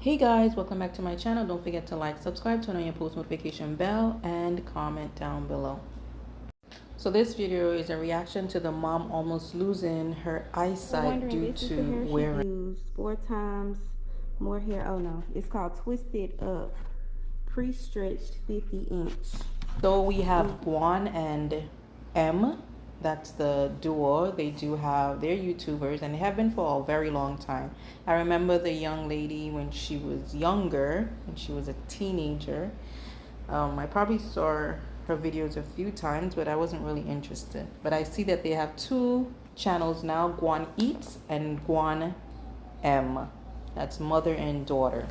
Hey guys, welcome back to my channel. Don't forget to like, subscribe, turn on your post notification bell, and comment down below. So this video is a reaction to the mom almost losing her eyesight due to wearing. She used 4 times more hair. Oh no, it's called Twisted Up Pre-Stretched 50-inch. So we have Juan and M. That's the duo. They do have, they're YouTubers and they have been for a very long time. I remember the young lady when she was younger, when she was a teenager. I probably saw her videos a few times, but I wasn't really interested. But I see that they have 2 channels now, Juan Eats and Juan M. That's mother and daughter.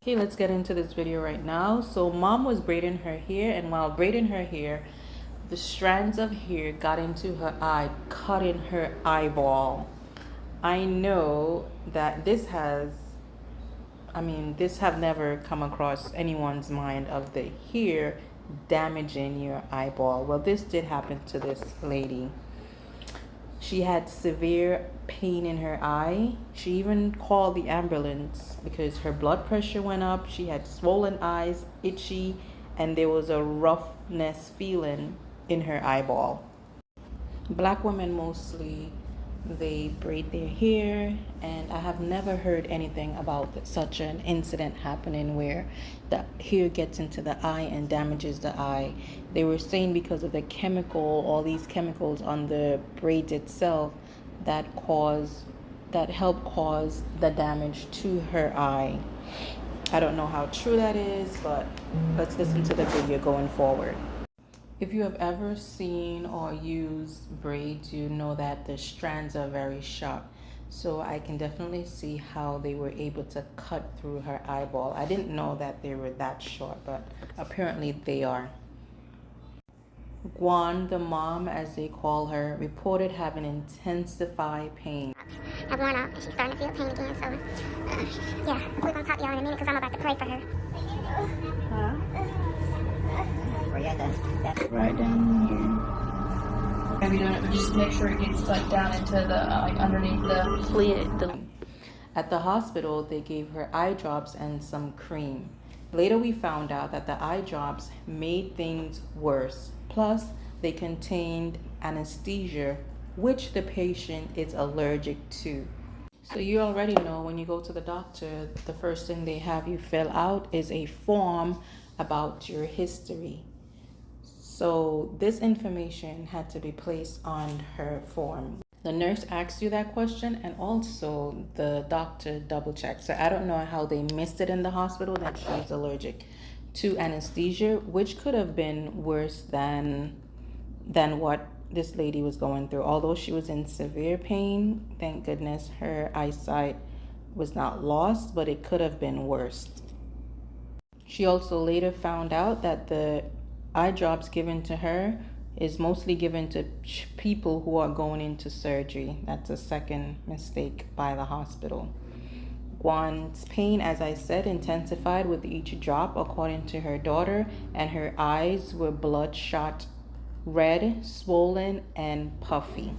Okay, let's get into this video right now. So mom was braiding her hair, and while braiding her hair, the strands of hair got into her eye, cutting her eyeball. I know that this have never come across anyone's mind of the hair damaging your eyeball. Well, this did happen to this lady. She had severe pain in her eye. She even called the ambulance because her blood pressure went up. She had swollen eyes, itchy, and there was a roughness feeling in her eyeball. Black women mostly, they braid their hair, and I have never heard anything about such an incident happening where the hair gets into the eye and damages the eye. They were saying because of the all these chemicals on the braids itself that help cause the damage to her eye. I don't know how true that is, but let's listen to the video going forward. If you have ever seen or used braids, you know that the strands are very sharp. So I can definitely see how they were able to cut through her eyeball. I didn't know that they were that short, but apparently they are. Juan, the mom, as they call her, reported having intensified pain. Have worn off, and she's starting to feel pain again. So, yeah, we're gonna talk to y'all in a minute because I'm about to pray for her. Right down here. Maybe don't just make sure it gets like down into the like underneath the clear. At the hospital, they gave her eye drops and some cream. Later, we found out that the eye drops made things worse. Plus, they contained anesthesia, which the patient is allergic to. So you already know when you go to the doctor, the first thing they have you fill out is a form about your history. So this information had to be placed on her form. The nurse asked you that question, and also the doctor double checked. So I don't know how they missed it in the hospital that she's allergic to anesthesia, which could have been worse than what this lady was going through. Although she was in severe pain, thank goodness her eyesight was not lost, but it could have been worse. She also later found out that the eye drops given to her is mostly given to people who are going into surgery. That's a second mistake by the hospital. Juan's pain, as I said, intensified with each drop, according to her daughter, and her eyes were bloodshot red, swollen, and puffy.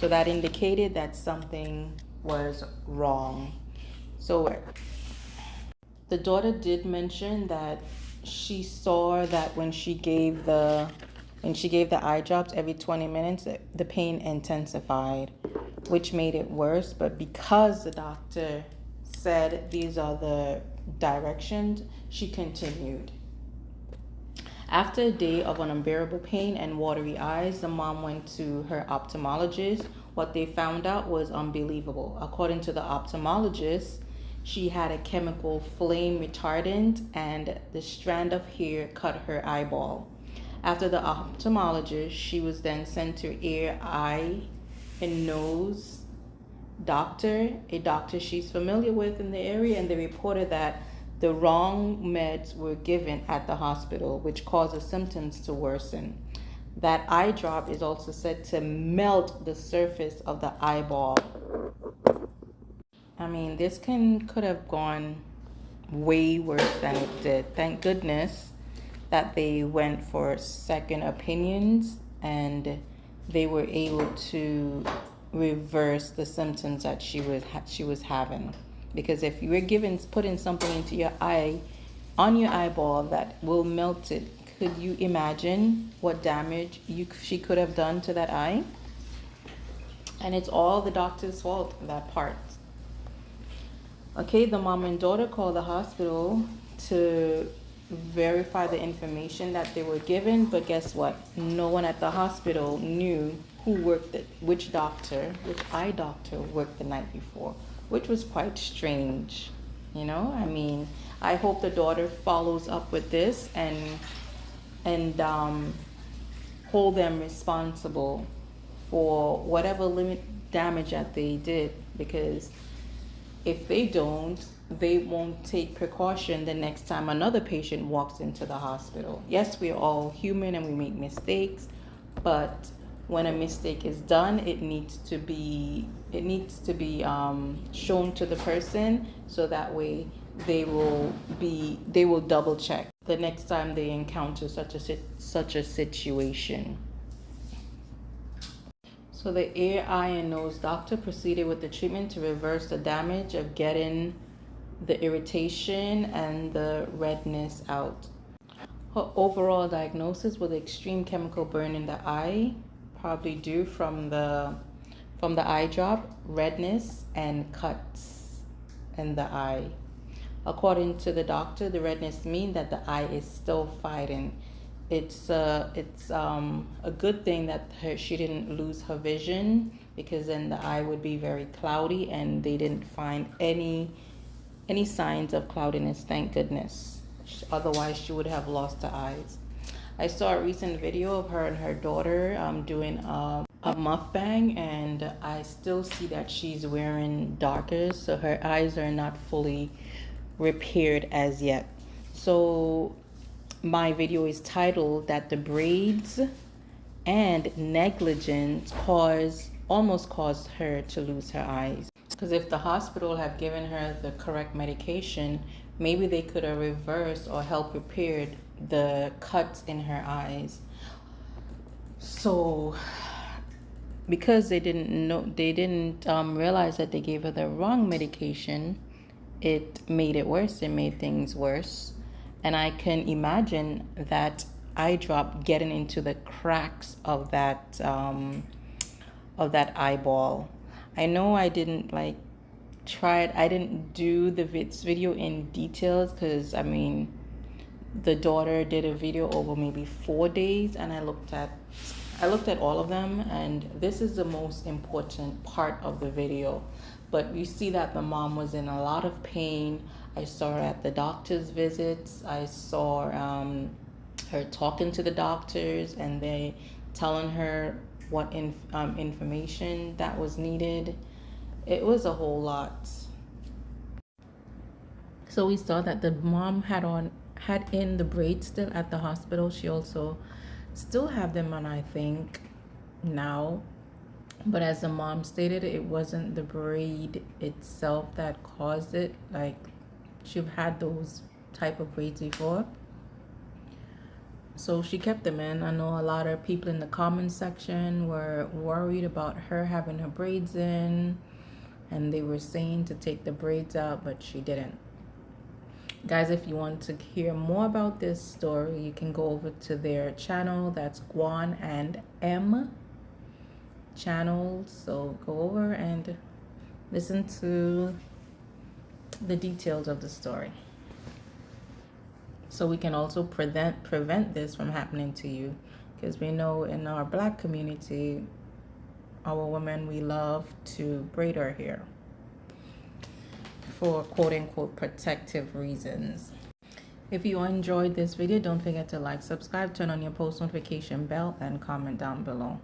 So that indicated that something was wrong. So the daughter did mention that she saw that when she gave the eye drops every 20 minutes, the pain intensified, which made it worse. But because the doctor said these are the directions, she continued. After a day of an unbearable pain and watery eyes, the mom went to her ophthalmologist. What they found out was unbelievable. According to the ophthalmologist, she had a chemical flame retardant, and the strand of hair cut her eyeball. After the ophthalmologist, she was then sent to ear, eye, and nose doctor, a doctor she's familiar with in the area, and they reported that the wrong meds were given at the hospital, which caused the symptoms to worsen. That eye drop is also said to melt the surface of the eyeball. I mean, this could have gone way worse than it did. Thank goodness that they went for second opinions and they were able to reverse the symptoms that she was having. because if you were putting something into your eye, on your eyeball, that will melt it, could you imagine what damage she could have done to that eye? And it's all the doctor's fault, that part. Okay, the mom and daughter called the hospital to verify the information that they were given, but guess what? No one at the hospital knew which eye doctor worked the night before, which was quite strange. You know, I mean, I hope the daughter follows up with this and hold them responsible for whatever damage that they did, because if they don't, they won't take precaution the next time another patient walks into the hospital. Yes, we're all human and we make mistakes, but when a mistake is done, it needs to be shown to the person, so that way they will double check the next time they encounter such a situation. So the ear, eye, and nose doctor proceeded with the treatment to reverse the damage of getting the irritation and the redness out. Her overall diagnosis was extreme chemical burn in the eye, probably due from the eye drop, redness, and cuts in the eye. According to the doctor, the redness means that the eye is still fighting. It's a good thing that she didn't lose her vision, because then the eye would be very cloudy, and they didn't find any signs of cloudiness, thank goodness. Otherwise, she would have lost her eyes. I saw a recent video of her and her daughter doing a mukbang, and I still see that she's wearing darker, so her eyes are not fully repaired as yet. So my video is titled that the braids and negligence almost caused her to lose her eyes. Because if the hospital had given her the correct medication, maybe they could have reversed or helped repair the cuts in her eyes. So because they didn't realize that they gave her the wrong medication, it made it worse. It made things worse. And I can imagine that eye drop getting into the cracks of that eyeball. I know I didn't I didn't do this video in details, because I mean, the daughter did a video over maybe 4 days, and I looked at all of them, and this is the most important part of the video. But you see that the mom was in a lot of pain. I saw her at the doctor's visits. I saw her talking to the doctors, and they telling her what information that was needed. It was a whole lot. So we saw that the mom had in the braids still at the hospital. She also still have them on, I think, now. But as the mom stated, it wasn't the braid itself that caused it. Like, she've had those type of braids before, so she kept them in. I know a lot of people in the comment section were worried about her having her braids in, and they were saying to take the braids out, but she didn't. Guys, if you want to hear more about this story, you can go over to their channel. That's Juan and M channel. So go over and listen to the details of the story, so we can also prevent this from happening to you. Because we know in our Black community, our women, we love to braid our hair for quote-unquote protective reasons. If you enjoyed this video, don't forget to like, subscribe, turn on your post notification bell, and comment down below.